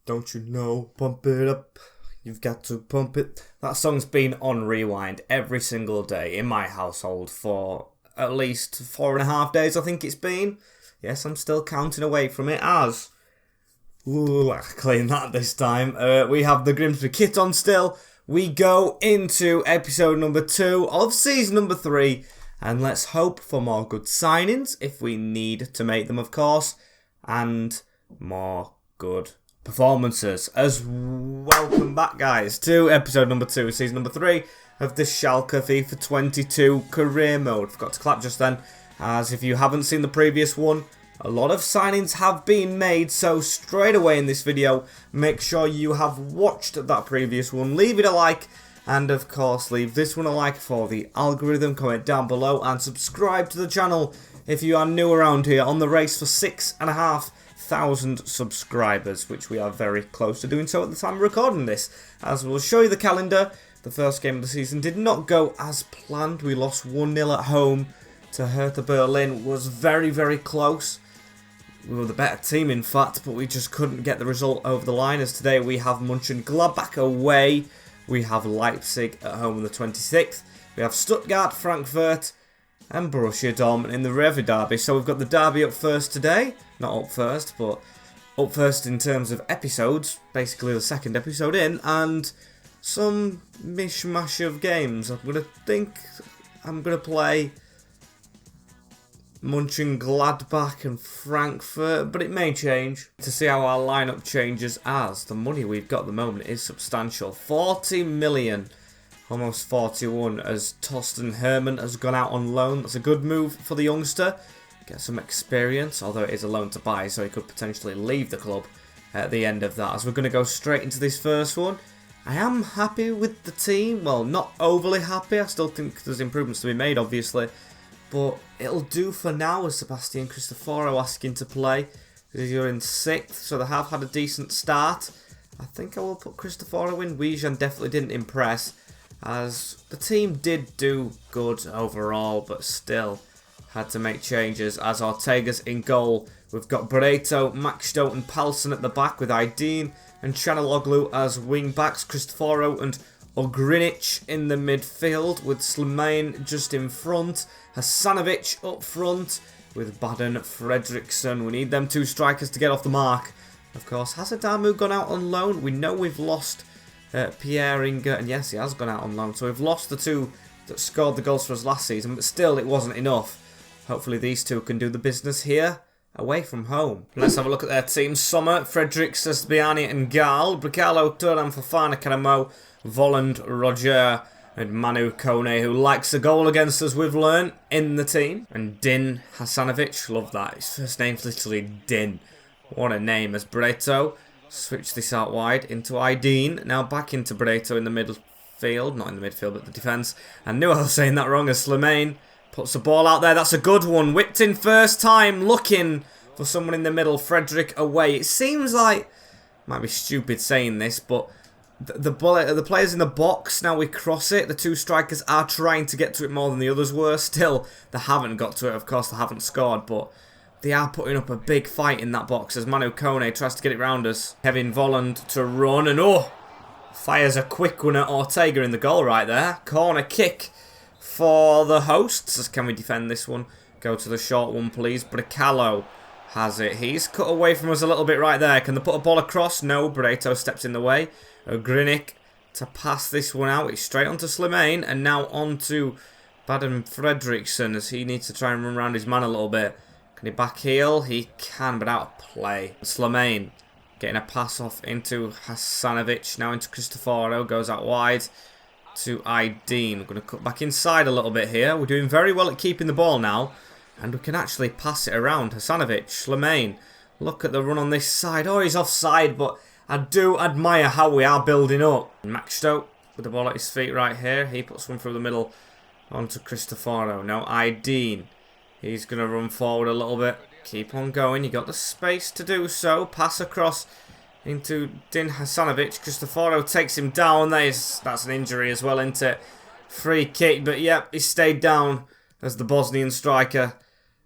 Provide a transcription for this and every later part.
Don't you know, pump it up, you've got to pump it. That song's been on rewind every single day in my household for at least 4.5 days, I think it's been. Yes, I'm still counting away from it as... Ooh, I claim that this time. We have the Grimsby kit on still. We go into episode number 2 of season number 3. And let's hope for more good signings, if we need to make them, of course. And more good performances. As welcome back, guys, to episode number 2, season number 3 of the Schalke FIFA 22 career mode. Forgot to clap just then, as if you haven't seen the previous one, a lot of signings have been made, so straight away in this video, make sure you have watched that previous one, leave it a like, and of course leave this one a like for the algorithm, comment down below, and subscribe to the channel if you are new around here on the race for 6,500 subscribers, which we are very close to doing so at the time of recording this. As we'll show you the calendar, the first game of the season did not go as planned. We lost 1-0 at home to Hertha Berlin. Was very, very close. We were the better team, in fact, but we just couldn't get the result over the line. As today we have Gladbach away. We have Leipzig at home on the 26th. We have Stuttgart, Frankfurt, and Borussia Dortmund in the Revi derby. So we've got the derby up first today. Not up first, but up first in terms of episodes. Basically the second episode in, and some mishmash of games. I'm going to play Gladbach and Frankfurt, but it may change to see how our lineup changes, as the money we've got at the moment is substantial. 40 million, almost 41, as Torsten Hermann has gone out on loan. That's a good move for the youngster. Get some experience, although it is a loan to buy, so he could potentially leave the club at the end of that. As we're going to go straight into this first one, I am happy with the team. Well, not overly happy. I still think there's improvements to be made, obviously. But it'll do for now, with Sebastian Cristoforo asking to play. You're in 6th, so they have had a decent start. I think I will put Cristoforo in. Wijan definitely didn't impress, as the team did do good overall, but still had to make changes. As Ortega's in goal, we've got Barreto, Maxto and Palsson at the back, with Aydin and Chanaloglu as wing backs. Cristoforo and Ogrinic in the midfield, with Slimane just in front. Hasanovic up front with Baden Fredriksson. We need them two strikers to get off the mark. Of course, has Adamu gone out on loan? We know we've lost Pierre Inga, and yes, he has gone out on loan. So we've lost the two that scored the goals for us last season, but still it wasn't enough. Hopefully these two can do the business here, away from home. Let's have a look at their team. Sommer, Fredericks, Sbiani and Gal, Bricalo, Turan, Fofana, Karamo, Volland, Roger, and Manu Kone, who likes a goal against us, we've learned, in the team. And Din Hasanovic, love that. His first name's literally Din. What a name. As Barreto, switch this out wide into Aydin. Now back into Barreto in the midfield. Not in the midfield, but the defence. I knew I was saying that wrong, as Slimane puts the ball out there. That's a good one. Whipped in first time, looking for someone in the middle. Frederick away. It seems like, might be stupid saying this, but the players in the box, now we cross it, the two strikers are trying to get to it more than the others were. Still, they haven't got to it. Of course, they haven't scored, but they are putting up a big fight in that box as Manu Kone tries to get it round us. Kevin Volland to run, and fires a quick one at Ortega in the goal right there. Corner kick for the hosts. As can we defend this one? Go to the short one, please. Bricalo has it. He's cut away from us a little bit right there. Can they put a ball across? No, Barreto steps in the way. Ogrinic to pass this one out. It's straight onto Slimane, and now onto Baden Fredriksson, as he needs to try and run around his man a little bit. Can he back heel? He can, but out of play. Slimane getting a pass off into Hasanovic, now into Cristoforo, goes out wide to Aydin. We're going to cut back inside a little bit here. We're doing very well at keeping the ball now, and we can actually pass it around. Hasanovic, Slimane, look at the run on this side. Oh, he's offside, but I do admire how we are building up. Maxto with the ball at his feet right here. He puts one through the middle onto Cristoforo. Now Aydin. He's going to run forward a little bit. Keep on going. You got the space to do so. Pass across into Din Hasanovic. Cristoforo takes him down. That's an injury as well, isn't it? Free kick, but yep, he stayed down as the Bosnian striker.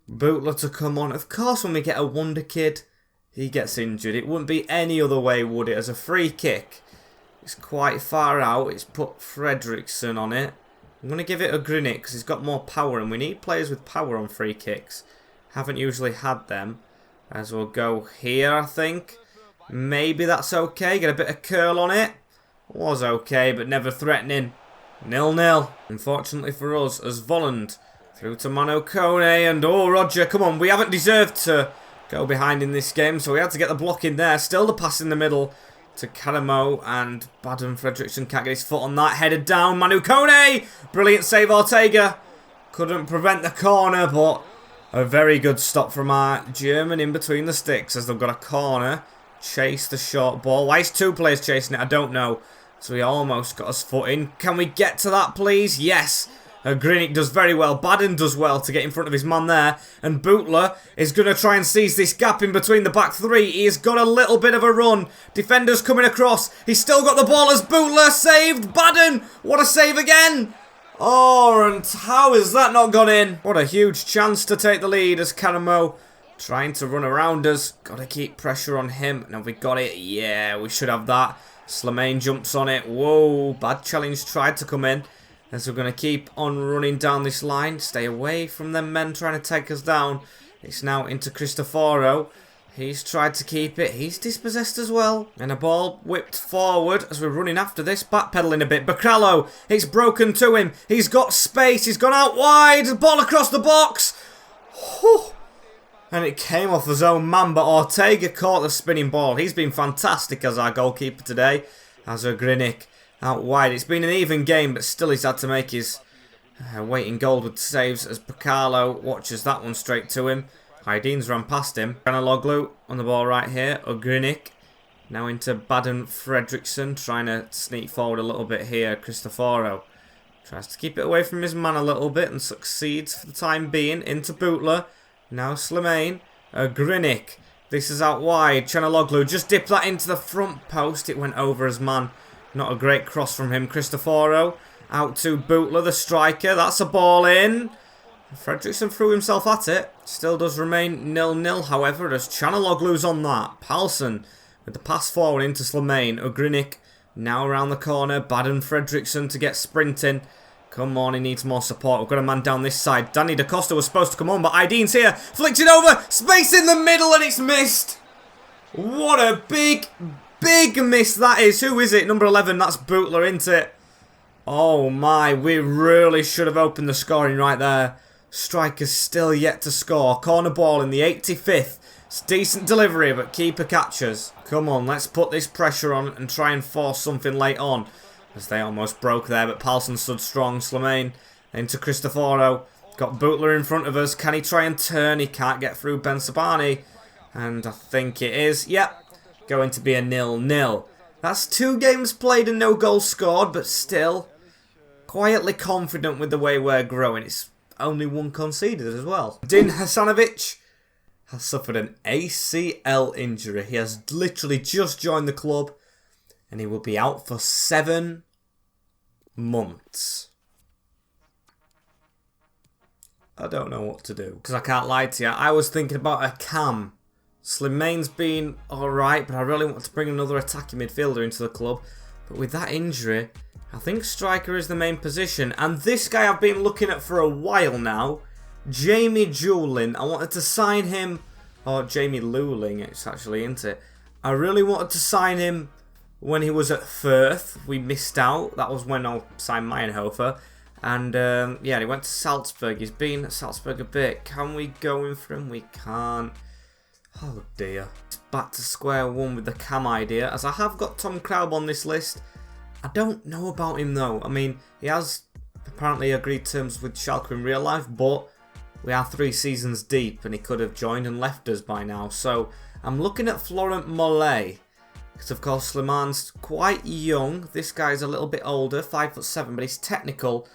Bootler to come on. Of course, when we get a wonder kid, he gets injured. It wouldn't be any other way, would it? As a free kick. It's quite far out. It's put Fredriksson on it. I'm going to give it a Grinic because he's got more power, and we need players with power on free kicks. Haven't usually had them. As we'll go here, I think. Maybe that's okay. Get a bit of curl on it. Was okay, but never threatening. 0-0. Unfortunately for us, as Volland through to Mano Kone, and oh, Roger, come on. We haven't deserved to go behind in this game, so we had to get the block in there. Still the pass in the middle to Karamo, and Baden Fredriksson can't get his foot on that. Headed down, Manu Kone! Brilliant save, Ortega. Couldn't prevent the corner, but a very good stop from our German in between the sticks as they've got a corner. Chase the short ball. Why is two players chasing it? I don't know. So he almost got his foot in. Can we get to that, please? Yes. Grinic does very well. Baden does well to get in front of his man there. And Bootler is going to try and seize this gap in between the back three. He has got a little bit of a run. Defenders coming across. He's still got the ball as Bootler saved. Baden, what a save again. Oh, and how has that not gone in? What a huge chance to take the lead as Karamo trying to run around us. Got to keep pressure on him. Now we got it. Yeah, we should have that. Slimane jumps on it. Whoa, bad challenge tried to come in. As we're going to keep on running down this line. Stay away from them men trying to take us down. It's now into Cristoforo. He's tried to keep it. He's dispossessed as well. And a ball whipped forward as we're running after this. Backpedaling a bit. Bacallo. It's broken to him. He's got space. He's gone out wide. Ball across the box. Whew. And it came off his own man. But Ortega caught the spinning ball. He's been fantastic as our goalkeeper today. As a Grinic. Out wide. It's been an even game, but still he's had to make his weight in gold with saves as Bacalo watches that one straight to him. Hydene's ran past him. Canaloglu on the ball right here. Ogrinic now into Baden Fredriksson, trying to sneak forward a little bit here. Cristoforo tries to keep it away from his man a little bit and succeeds for the time being. Into Bootler. Now Slimane. Ogrinic. This is out wide. Canaloglu just dipped that into the front post. It went over his man. Not a great cross from him. Cristoforo out to Bootler, the striker. That's a ball in. Fredriksson threw himself at it. Still does remain 0-0, however, as Canaloglu's on that. Palsson with the pass forward into Slimane. Ogrinic now around the corner. Baden Fredriksson to get sprinting. Come on, he needs more support. We've got a man down this side. Danny Da Costa was supposed to come on, but Hydene's here. Flicks it over. Space in the middle, and it's missed. What a big miss that is. Who is it? Number 11. That's Bootler, isn't it? Oh my, we really should have opened the scoring right there. Striker's still yet to score. Corner ball in the 85th. It's decent delivery, but keeper catches. Come on, let's put this pressure on and try and force something late on. As they almost broke there, but Palsson stood strong. Slimane into Cristoforo. Got Bootler in front of us. Can he try and turn? He can't get through Ben Sabani. And I think it is. Yep. Going to be a 0-0. That's 2 games played and no goals scored, but still quietly confident with the way we're growing. It's only 1 conceded as well. Din Hasanovic has suffered an ACL injury. He has literally just joined the club and he will be out for 7 months. I don't know what to do because I can't lie to you. I was thinking about a cam. Slimane's been alright, but I really want to bring another attacking midfielder into the club. But with that injury, I think striker is the main position. And this guy I've been looking at for a while now, Jamie Julin. I wanted to sign him, or Jamie Luling, it's actually, isn't it? I really wanted to sign him when he was at Firth. We missed out. That was when I signed Meyerhofer. And yeah, he went to Salzburg. He's been at Salzburg a bit. Can we go in for him? We can't. Oh dear. It's back to square one with the cam idea, as I have got Tom Kraub on this list. I don't know about him though. I mean, he has apparently agreed terms with Schalke in real life, but we are 3 seasons deep and he could have joined and left us by now. So I'm looking at Florent Mollet, because of course Slimane's quite young. This guy's a little bit older, 5'7", but he's technical,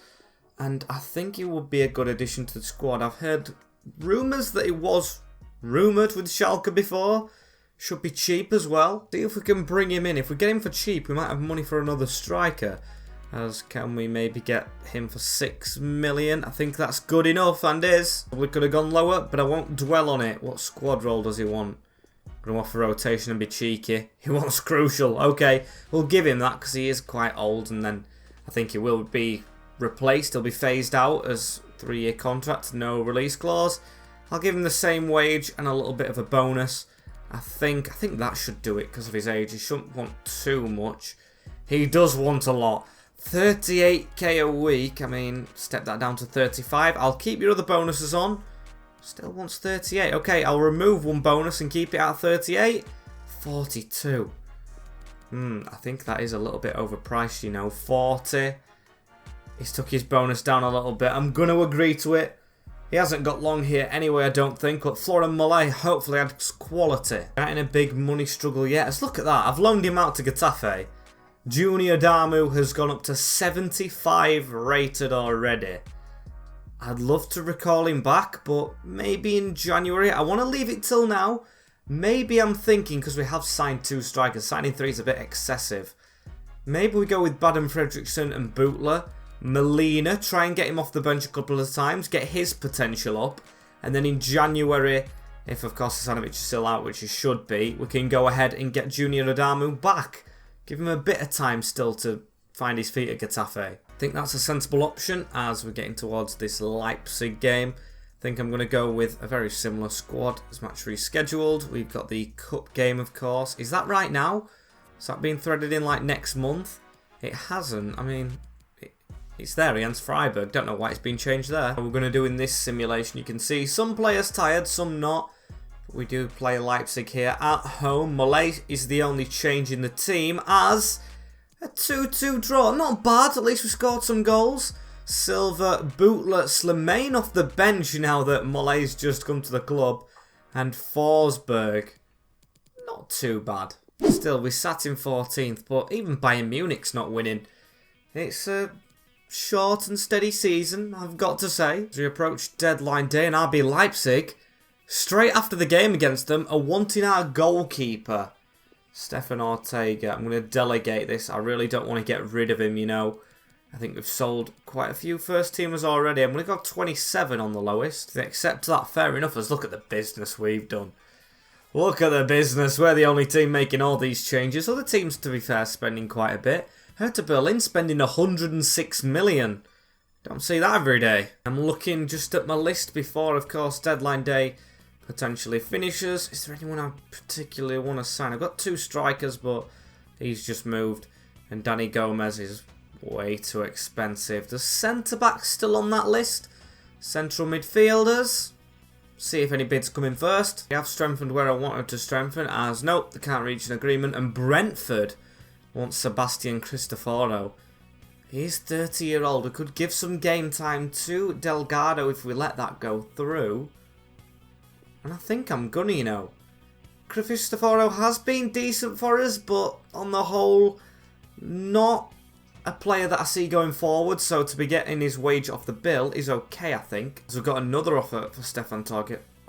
and I think he would be a good addition to the squad. I've heard rumours that he was rumoured with Schalke before. Should be cheap as well. See if we can bring him in. If we get him for cheap, we might have money for another striker. As can we maybe get him for 6 million? I think that's good enough, and is. We could have gone lower, but I won't dwell on it. What squad role does he want? Going to offer rotation and be cheeky. He wants crucial. Okay, we'll give him that because he is quite old, and then I think he will be replaced. He'll be phased out as 3-year contract, no release clause. I'll give him the same wage and a little bit of a bonus. I think that should do it because of his age. He shouldn't want too much. He does want a lot. 38k a week. I mean, step that down to 35. I'll keep your other bonuses on. Still wants 38. Okay, I'll remove one bonus and keep it at 38. 42. I think that is a little bit overpriced, you know. 40. He's took his bonus down a little bit. I'm going to agree to it. He hasn't got long here anyway, I don't think. But Florian Malay hopefully adds quality. Not in a big money struggle yet. Let's look at that. I've loaned him out to Getafe. Junior Damu has gone up to 75 rated already. I'd love to recall him back, but maybe in January. I want to leave it till now. Maybe I'm thinking, because we have signed 2 strikers, signing 3 is a bit excessive. Maybe we go with Baden Fredriksson and Bootler. Molina, try and get him off the bench a couple of times, get his potential up. And then in January, if of course Hasanovic is still out, which he should be, we can go ahead and get Junior Adamu back. Give him a bit of time still to find his feet at Getafe. I think that's a sensible option as we're getting towards this Leipzig game. I think I'm going to go with a very similar squad as match rescheduled. We've got the cup game, of course. Is that right now? Is that being threaded in like next month? It hasn't. I mean, it's there against Freiburg. Don't know why it's been changed there. We're going to do in this simulation, you can see some players tired, some not. We do play Leipzig here at home. Malay is the only change in the team as a 2-2 draw. Not bad, at least we scored some goals. Silva, Bootler, Slimane off the bench now that Malay's just come to the club. And Forsberg, not too bad. Still, we sat in 14th, but even Bayern Munich's not winning. It's a short and steady season, I've got to say. As we approach deadline day and RB Leipzig, straight after the game against them, are wanting our goalkeeper, Stefan Ortega. I'm going to delegate this. I really don't want to get rid of him, you know. I think we've sold quite a few first teamers already. I'm going to go 27 on the lowest. If they accept that, fair enough. Let's look at the business we've done. Look at the business. We're the only team making all these changes. Other teams, to be fair, spending quite a bit. Hertha Berlin spending 106 million. Don't see that every day. I'm looking just at my list before, of course, deadline day potentially finishes. Is there anyone I particularly want to sign? I've got 2 strikers, but he's just moved. And Danny Gomez is way too expensive. The centre-backs still on that list. Central midfielders. See if any bids come in first. We have strengthened where I wanted to strengthen, as nope, they can't reach an agreement. And Brentford wants Sebastian Cristoforo. He's 30-year-old. We could give some game time to Delgado if we let that go through. And I think I'm gonna, you know. Cristoforo has been decent for us, but on the whole, not a player that I see going forward. So to be getting his wage off the bill is okay, I think. So we've got another offer for Stefan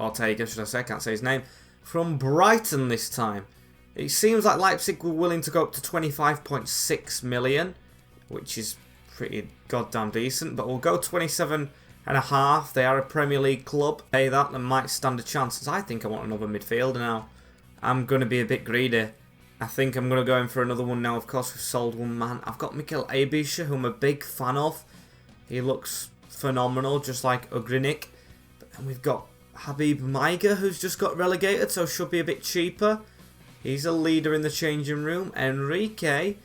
Ortega, should I say, I can't say his name, from Brighton this time. It seems like Leipzig were willing to go up to 25.6 million, which is pretty goddamn decent, but we'll go 27.5. They are a Premier League club. Pay that and might stand a chance. I think I want another midfielder now. I'm going to be a bit greedy. I think I'm going to go in for another one now. Of course, we've sold one man. I've got Mikel Abisha, who I'm a big fan of. He looks phenomenal, just like Ugrinik. But then we've got Habib Maiga, who's just got relegated, so should be a bit cheaper. He's a leader in the changing room. Enrique,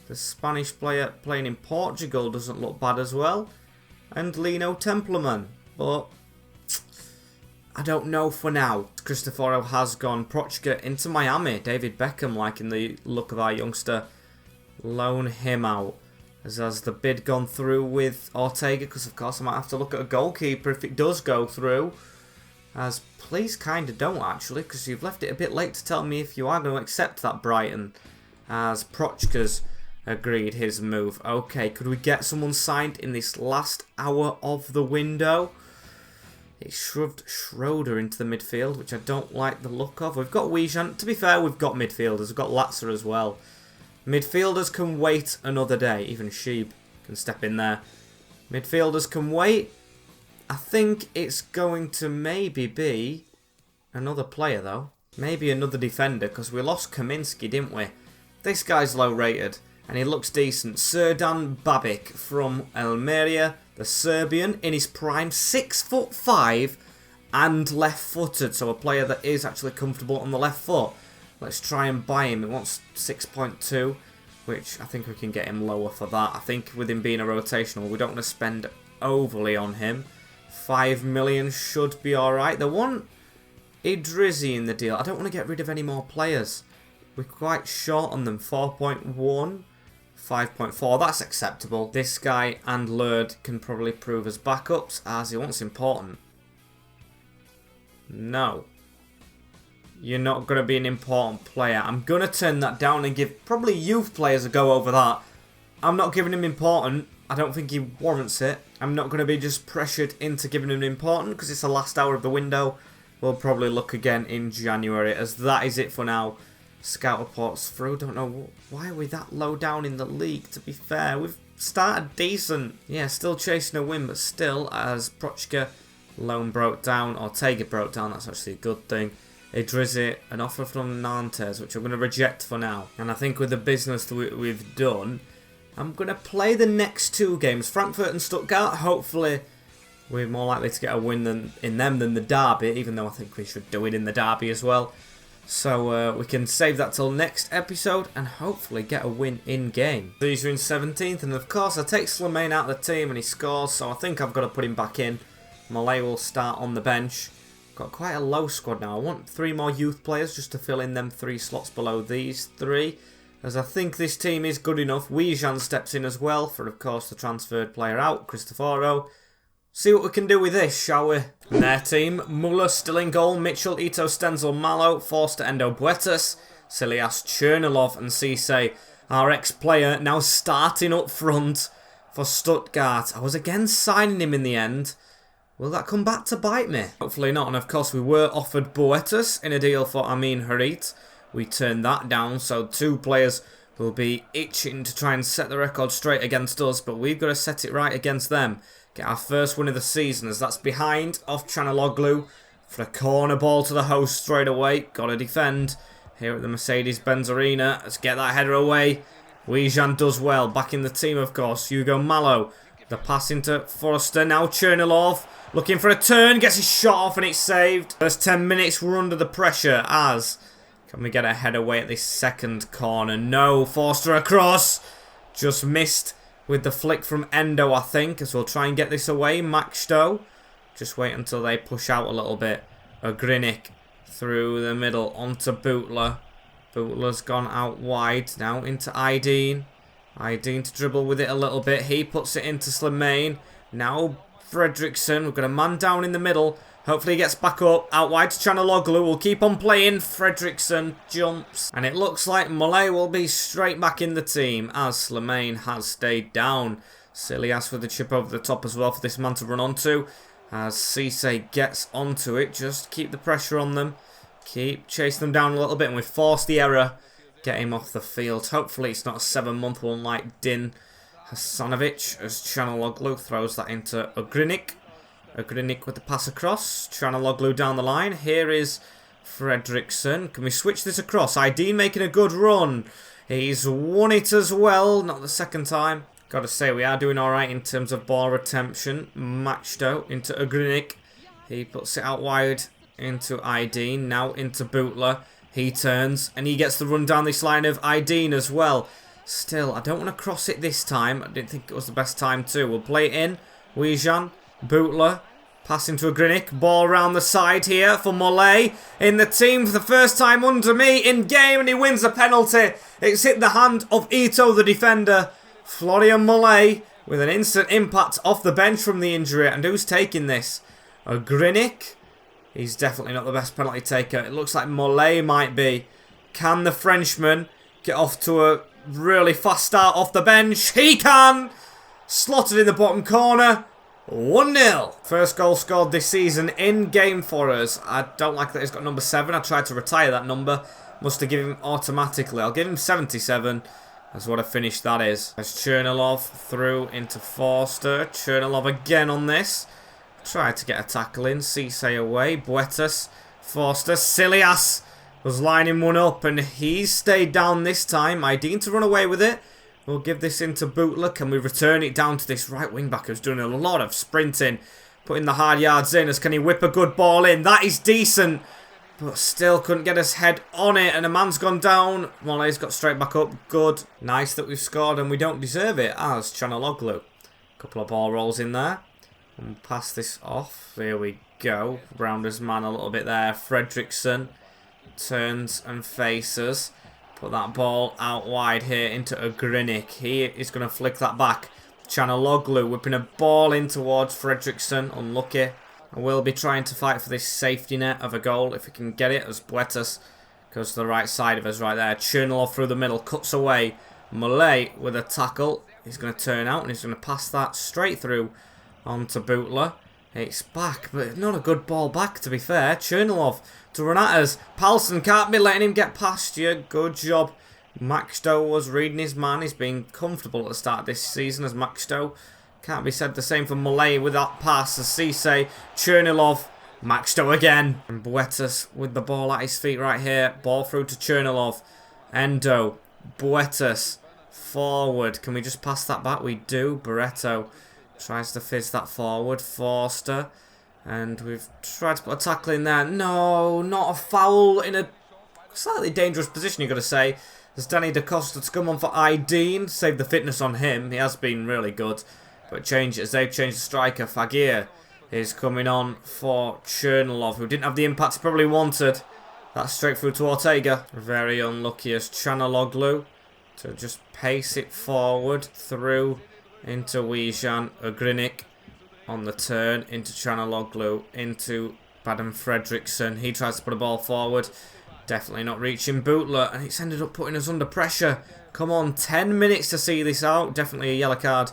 the Spanish player playing in Portugal, doesn't look bad as well. And Lino Templeman. But I don't know for now. Cristoforo has gone. Prochka into Miami. David Beckham liking the look of our youngster. Loan him out. Has the bid gone through with Ortega? Because of course I might have to look at a goalkeeper if it does go through. As please kind of don't actually, because you've left it a bit late to tell me if you are going to accept that Brighton. As Prochka's agreed his move. Okay, could we get someone signed in this last hour of the window? He shoved Schroeder into the midfield, which I don't like the look of. We've got Wijan. To be fair, we've got midfielders. We've got Latzer as well. Midfielders can wait another day. Even Sheeb can step in there. Midfielders can wait. I think it's going to maybe be another player, though. Maybe another defender, because we lost Kaminsky, didn't we? This guy's low rated, and he looks decent. Serdan Babic from Almeria, the Serbian, in his prime, 6'5" and left-footed, so a player that is actually comfortable on the left foot. Let's try and buy him. It wants 6.2, which I think we can get him lower for that. I think with him being a rotational, we don't want to spend overly on him. 5 million should be alright. They want Idrizi in the deal. I don't want to get rid of any more players. We're quite short on them. 4.1, 5.4. That's acceptable. This guy and Lurd can probably prove as backups, as he wants important. No. You're not going to be an important player. I'm going to turn that down and give probably youth players a go over that. I'm not giving him important. I don't think he warrants it. I'm not going to be just pressured into giving him important because it's the last hour of the window. We'll probably look again in January, as that is it for now. Scout reports through. Don't know why are we that low down in the league, to be fair. We've started decent. Yeah, still chasing a win, but still, as Prochka loan broke down, Ortega broke down, that's actually a good thing. Idrizi, an offer from Nantes, which I'm going to reject for now. And I think with the business that we've done, I'm going to play the next two games, Frankfurt and Stuttgart. Hopefully, we're more likely to get a win in them than the derby, even though I think we should do it in the derby as well. So we can save that till next episode and hopefully get a win in game. These are in 17th, and of course I take Slimane out of the team and he scores, so I think I've got to put him back in. Malay will start on the bench. Got quite a low squad now. I want 3 more youth players just to fill in them 3 slots below these 3. As I think this team is good enough. Wijan steps in as well for, of course, the transferred player out, Cristoforo. See what we can do with this, shall we? And their team, Muller still in goal, Mitchell, Ito, Stenzel, Malo, Forster, Endo, Buetas, Silias, Chernilov and Cisse. Our ex-player now starting up front for Stuttgart. I was again signing him in the end. Will that come back to bite me? Hopefully not, and of course we were offered Buetas in a deal for Amin Harit. We turned that down, so 2 players will be itching to try and set the record straight against us, but we've got to set it right against them. Get our first win of the season, as that's behind off Chanaloglu for a corner ball to the host straight away. Got to defend here at the Mercedes-Benz Arena. Let's get that header away. Wijan does well. Back in the team, of course. Hugo Malo. The pass into Forster. Now Chernilov looking for a turn. Gets his shot off and it's saved. First 10 minutes we're under the pressure as... Can we get a head away at this second corner? No. Forster across. Just missed with the flick from Endo, I think. As we'll try and get this away. Maxto. Just wait until they push out a little bit. Ogrinik through the middle onto Bootler. Bootler's gone out wide. Now into Ideen. Ideen to dribble with it a little bit. He puts it into Slimane. Now Fredriksson. We've got a man down in the middle. Hopefully he gets back up. Out wide to Chanaloglu. We'll keep on playing. Fredriksson jumps. And it looks like Malay will be straight back in the team as Slimane has stayed down. Silias with the chip over the top as well for this man to run onto. As Cisse gets onto it. Just keep the pressure on them. Keep chasing them down a little bit. And we force the error. Get him off the field. Hopefully it's not a 7-month one like Din Hasanovic as Chanaloglu throws that into Ogrinik. Ogrinik with the pass across. Chanaloglu down the line. Here is Fredriksson. Can we switch this across? Ideen making a good run. He's won it as well. Not the second time. Got to say we are doing alright in terms of ball retention. Maxto into Ogrinik. He puts it out wide into Ideen. Now into Bootler. He turns and he gets the run down this line of Ideen as well. Still, I don't want to cross it this time. I didn't think it was the best time to. We'll play it in. Wijan, Bootler, passing to Ogrinik. Ball around the side here for Mollet. In the team for the first time under me in game, and he wins the penalty. It's hit the hand of Ito, the defender. Florian Mollet with an instant impact off the bench from the injury. And who's taking this? Ogrinik. He's definitely not the best penalty taker. It looks like Mollet might be. Can the Frenchman get off to a really fast start off the bench? He can! Slotted in the bottom corner. 1-0. First goal scored this season in game for us. I don't like that he's got number 7. I tried to retire that number. Must have given him automatically. I'll give him 77. That's what a finish that is. There's Chernilov through into Forster. Chernilov again on this. Tried to get a tackle in. Cisse away. Buetas. Forster. Silias. was lining one up, and he's stayed down this time. Aydin to run away with it. We'll give this into Bootler. Can we return it down to this right wing back who's doing a lot of sprinting, putting the hard yards in? As can he whip a good ball in? That is decent, but still couldn't get his head on it, and a man's gone down. Mole's got straight back up. Good. Nice that we've scored, and we don't deserve it as Chanaloglu. Couple of ball rolls in there. And pass this off. There we go. Round his man a little bit there. Fredriksson turns and faces. Put that ball out wide here into Ogrinic. He is going to flick that back. Chanaloglu whipping a ball in towards Fredriksson. Unlucky. And we'll be trying to fight for this safety net of a goal if we can get it, as Buetas goes to the right side of us right there. Chernilov through the middle, cuts away. Mole with a tackle. He's going to turn out and he's going to pass that straight through onto Bootler. It's back, but not a good ball back, to be fair. Chernilov to run at us. Palsson can't be letting him get past you. Good job. Maxto was reading his man. He's been comfortable at the start of this season as Maxto. Can't be said the same for Mole with that pass. As Cisse, Chernilov, Maxto again. And Buetas with the ball at his feet right here. Ball through to Chernilov. Endo, Buetas, forward. Can we just pass that back? We do. Barreto tries to fizz that forward. Forster. And we've tried to put a tackle in there. No, not a foul in a slightly dangerous position, you've got to say. There's Danny Da Costa to come on for Aydin. Save the fitness on him. He has been really good. But change as they've changed the striker. Fagir is coming on for Chernilov, who didn't have the impact he probably wanted. That's straight through to Ortega. Very unlucky as Chanaloglu to just pace it forward through into Wijan. Ogrinic on the turn into Chanaloglu, into Baden Fredriksson. He tries to put a ball forward. Definitely not reaching Bootler, and it's ended up putting us under pressure. Come on, 10 minutes to see this out. Definitely a yellow card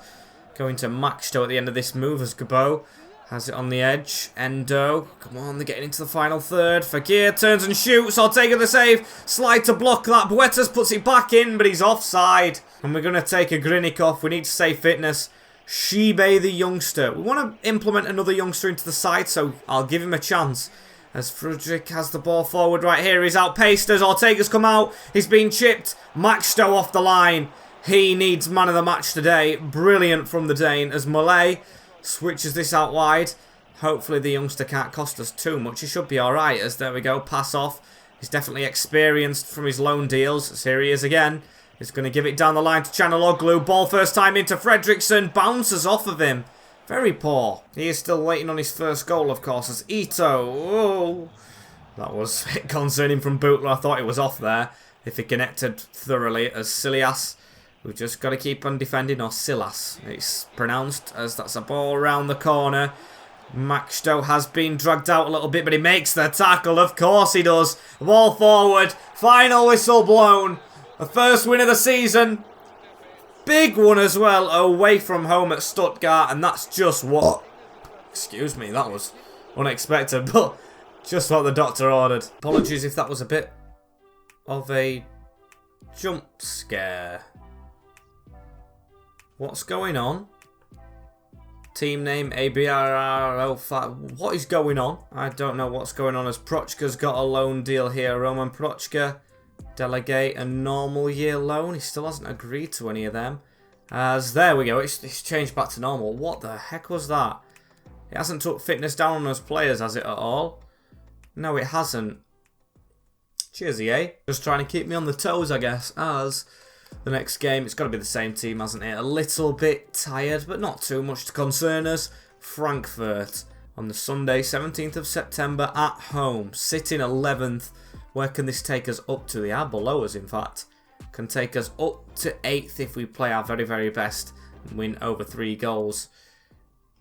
going to Maxto at the end of this move as Gabo has it on the edge. Endo, come on, they're getting into the final third. Fagir turns and shoots. Ortega the save. Slide to block that. Buetas puts it back in, but he's offside. And we're going to take a Ogrinic off. We need to save fitness. Shibe the youngster. We want to implement another youngster into the side, so I'll give him a chance. As Frederick has the ball forward right here. He's outpaced as Ortega's come out. He's been chipped. Maxto off the line. He needs man of the match today. Brilliant from the Dane as Mole switches this out wide. Hopefully the youngster can't cost us too much. He should be alright as there we go. Pass off. He's definitely experienced from his loan deals. As here he is again. He's going to give it down the line to Chanaloglu. Ball first time into Fredriksson. Bounces off of him. Very poor. He is still waiting on his first goal, of course, as Ito. Oh, that was a bit concerning from Bootler. I thought he was off there if he connected thoroughly as Silias. We've just got to keep on defending, or Silas. It's pronounced as that's a ball around the corner. Maxto has been dragged out a little bit, but he makes the tackle. Of course he does. Ball forward. Final whistle blown. The first win of the season. Big one as well, away from home at Stuttgart, and that's just what... Excuse me, that was unexpected, but just what the doctor ordered. Apologies if that was a bit of a jump scare. What's going on? Team name ABRR05. What is going on? I don't know what's going on as Prochka's got a loan deal here. Roman Prochka. Delegate a normal year loan. He still hasn't agreed to any of them. As there we go. It's changed back to normal. What the heck was that? It hasn't took fitness down on those players, has it at all? No, it hasn't. Cheers, EA. Just trying to keep me on the toes, I guess. As the next game, it's got to be the same team, hasn't it? A little bit tired, but not too much to concern us. Frankfurt on the Sunday, 17th of September at home. Sitting 11th. Where can this take us up to? They are below us, in fact. Can take us up to 8th if we play our very, very best and win over 3 goals.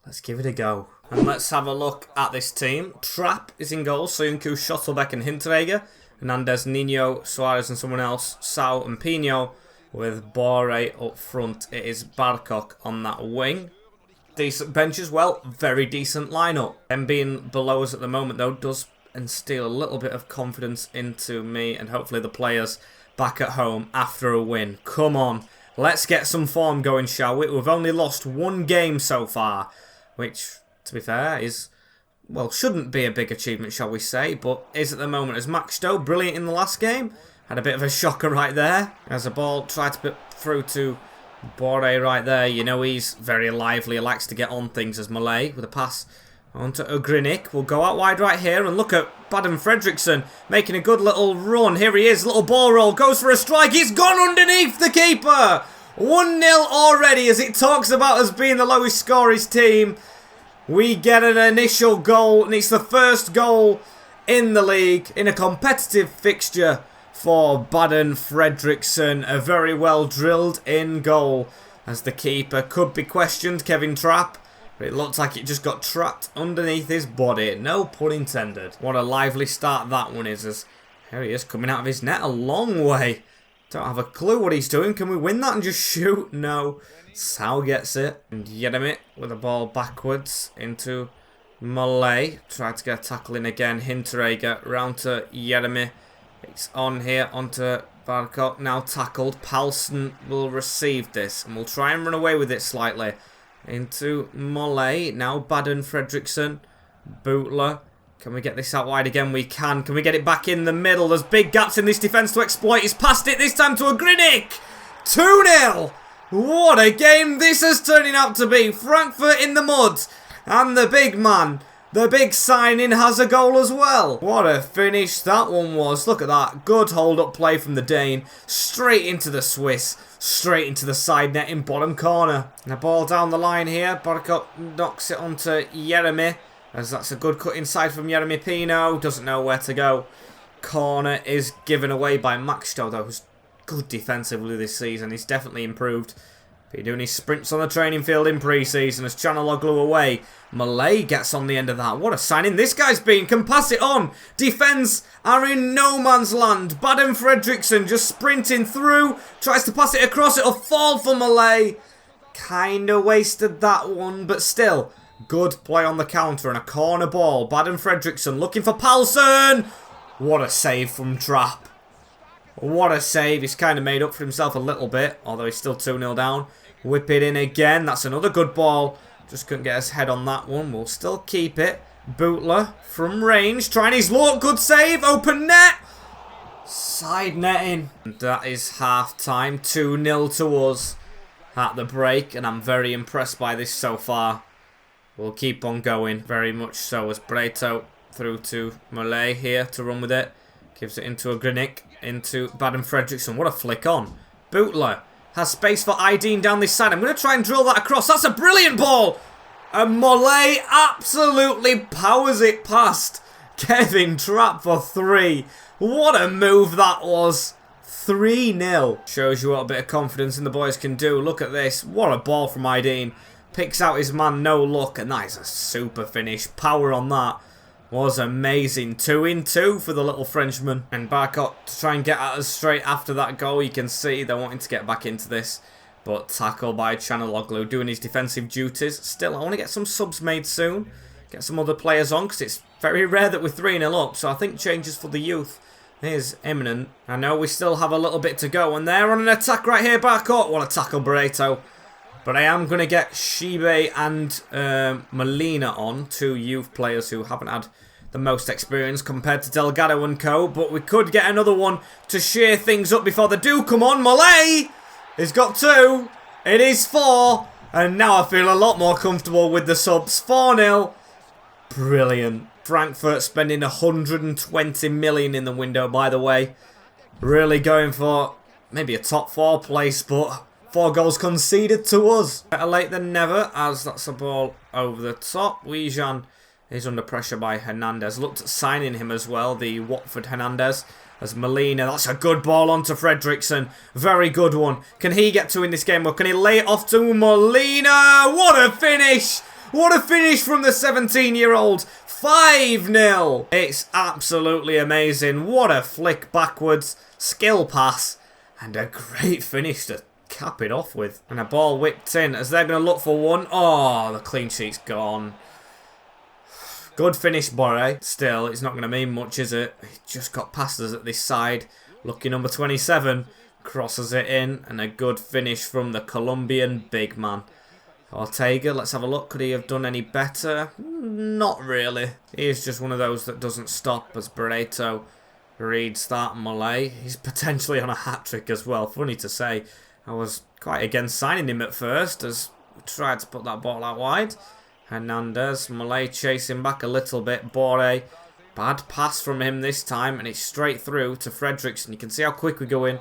Let's give it a go. And let's have a look at this team. Trapp is in goal. Soyuncu, Schottelbeck and Hinteregger. Hernandez, Nino, Suarez and someone else. Sau and Pino with Bore up front. It is Barkok on that wing. Decent bench as well. Very decent lineup. Them being below us at the moment, though, does instill a little bit of confidence into me and hopefully the players back at home after a win. Come on, let's get some form going, shall we? We've only lost 1 game so far, which, to be fair, is well, shouldn't be a big achievement, shall we say, but is at the moment as Maxto, brilliant in the last game. Had a bit of a shocker right there. As the ball tried to put through to Boré right there. You know he's very lively. He likes to get on things as Malay with a pass onto Ugrinik. We'll go out wide right here and look at Baden Fredriksson making a good little run. Here he is, little ball roll, goes for a strike. He's gone underneath the keeper. 1-0 already as it talks about us being the lowest scorers team. We get an initial goal and it's the first goal in the league in a competitive fixture for Baden Fredriksson. A very well drilled in goal as the keeper could be questioned, Kevin Trapp. But it looked like it just got trapped underneath his body. No pun intended. What a lively start that one is, as here he is coming out of his net a long way. Don't have a clue what he's doing. Can we win that and just shoot? No. Sal gets it. And Yeremit with the ball backwards into Malay. Tried to get a tackle in again. Hinteregger round to Yeremit. It's on here onto Barkok. Now tackled. Palsson will receive this. And we'll try and run away with it slightly. Into Malay. Now Baden Fredriksson. Bootler. Can we get this out wide again? We can. Can we get it back in the middle? There's big gaps in this defence to exploit. He's passed it this time to Ugrinik. 2-0. What a game this is turning out to be. Frankfurt in the mud. And the big man, the big signing, has a goal as well. What a finish that one was. Look at that. Good hold-up play from the Dane. Straight into the Swiss. Straight into the side net in bottom corner. And a ball down the line here. Barkok knocks it onto Yeremy. As that's a good cut inside from Yeremy Pino. Doesn't know where to go. Corner is given away by Maxto, though, who's good defensively this season. He's definitely improved. Been doing his sprints on the training field in pre-season as Chanaloglu away. Malay gets on the end of that. What a signing this guy's been. Can pass it on. Defence are in no man's land. Baden Fredriksson just sprinting through. Tries to pass it across. It'll fall for Malay. Kinda wasted that one, but still. Good play on the counter and a corner ball. Baden Fredriksson looking for Palsson. What a save from Trapp. What a save. He's kind of made up for himself a little bit, although he's still 2-0 down. Whip it in again. That's another good ball. Just couldn't get his head on that one. We'll still keep it. Bootler from range. Trying his luck. Good save. Open net. Side netting. And that is half time. 2-0 to us at the break. And I'm very impressed by this so far. We'll keep on going. Very much so as Breto through to Malay here to run with it. Gives it into Ugrinik. Into Baden Fredriksson. What a flick on. Bootler has space for Ideen down this side. I'm going to try and drill that across. That's a brilliant ball. And Malay absolutely powers it past Kevin Trapp for 3. What a move that was. 3-0. Shows you what a bit of confidence in the boys can do. Look at this. What a ball from Ideen. Picks out his man, no luck. And that is a super finish. Power on that. Was amazing. 2-2 for the little Frenchman. And Barkok to try and get at us straight after that goal. You can see they're wanting to get back into this. But tackle by Chanaloglu doing his defensive duties. Still, I want to get some subs made soon. Get some other players on because it's very rare that we're 3-0 up. So I think changes for the youth is imminent. I know we still have a little bit to go. And they're on an attack right here, Barkok. What a tackle, Barreto. But I am going to get Shibe and Molina on, 2 youth players who haven't had the most experience compared to Delgado and co. But we could get another one to shear things up before they do come on. Malay has got 2. It is 4. And now I feel a lot more comfortable with the subs. 4-0. Brilliant. Frankfurt spending 120 million in the window, by the way. Really going for maybe a top 4 place, but 4 goals conceded to us. Better late than never, as that's a ball over the top. Wijan is under pressure by Hernandez. Looked at signing him as well, the Watford Hernandez. As Molina, that's a good ball onto Fredriksson. Very good one. Can he get 2 in this game, or can he lay it off to Molina? What a finish! What a finish from the 17-year-old. 5-0. It's absolutely amazing. What a flick backwards. Skill pass. And a great finish to cap it off with. And a ball whipped in as they're going to look for one. Oh, the clean sheet's gone. Good finish, Boré. Still, it's not going to mean much, is it? He just got past us at this side. Lucky number 27. Crosses it in. And a good finish from the Colombian big man. Ortega, let's have a look. Could he have done any better? Not really. He is just one of those that doesn't stop as Barreto reads that. Malay, he's potentially on a hat-trick as well. Funny to say, I was quite against signing him at first as we tried to put that ball out wide. Hernandez, Malay chasing back a little bit. Boré, bad pass from him this time, and it's straight through to Fredericks. You can see how quick we go in.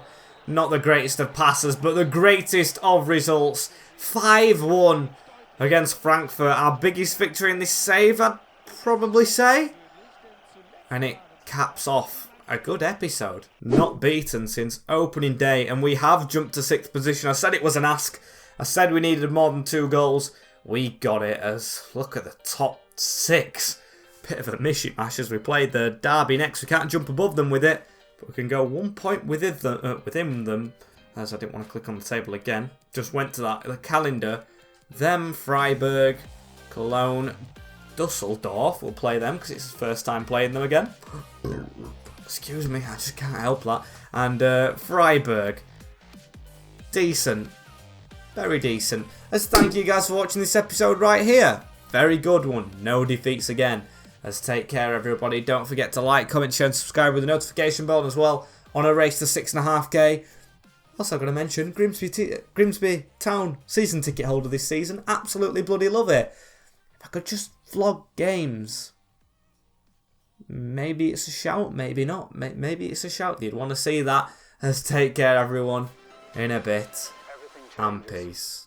Not the greatest of passes, but the greatest of results. 5-1 against Frankfurt. Our biggest victory in this save, I'd probably say. And it caps off a good episode. Not beaten since opening day, and we have jumped to 6th position. I said it was an ask. I said we needed more than 2 goals. We got it as, look at the top 6. Bit of a mishmash as we played the derby next. We can't jump above them with it, but we can go 1 point within them. As I didn't want to click on the table again. Just went to the calendar. Them, Freiburg, Cologne, Dusseldorf. We'll play them because it's the first time playing them again. Excuse me, I just can't help that. And Freiburg. Decent. Very decent. As thank you guys for watching this episode right here. Very good one. No defeats again. As take care everybody. Don't forget to like, comment, share and subscribe with the notification bell as well. On a race to 6.5k. Also going to mention Grimsby Town season ticket holder this season. Absolutely bloody love it. If I could just vlog games. Maybe it's a shout, maybe not. Maybe it's a shout. You'd want to see that. As take care everyone. In a bit. And peace.